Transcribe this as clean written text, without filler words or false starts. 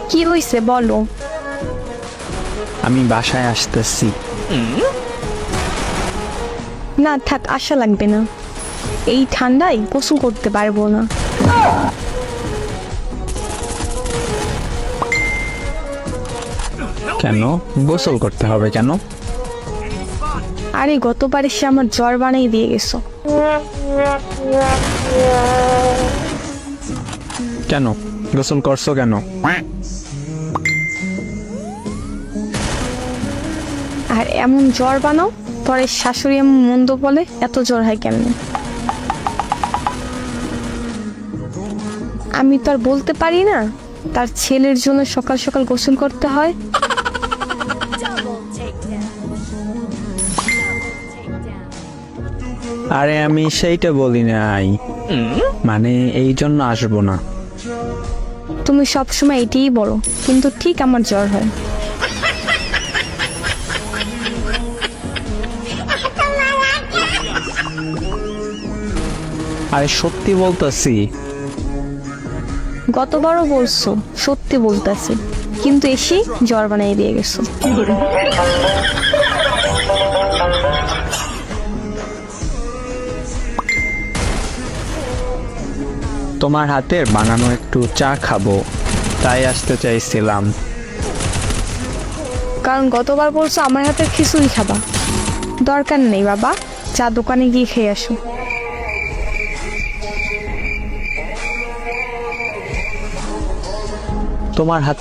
কি হয়েছে বলো। আমি বাসায় আসতেছি। না থাক, আশা লাগবে না। এই ঠান্ডায় গোসল করতে পারবো না। কেন গোসল করতে হবে কেন? আরে গতবার এসে আমার জ্বর বানিয়ে দিয়ে গেছো। কেন গোসল করছো কেন? আর এমন জ্বর বানাও, পরে শাশুড়ি এমন মন্দ বলে এত জ্বর হয় কেমনে? আমি তো আর বলতে পারি না তার ছেলের জন্য সকাল সকাল গোসল করতে হয়। আরে আমি সেইটা বলি নাই, মানে এই জন্য আসবো না। তুমি সবসময় এটাই বলো, কিন্তু ঠিক আমার জ্বর হয়। আরে সত্যি বলতেছি। গতবারও বলছো সত্যি বলতেছি, কিন্তু এসে জ্বর বানিয়ে দিয়ে গেছো। তোমার হাতের বানানো একটু চা খাবো, তাই আসতে চাইছিলাম। কারণ গতবার বলছো আমার হাতের খিচুড়ি খাবা। দরকার নেই বাবা, চা দোকানে গিয়ে খেয়ে আসো। তোমার হাত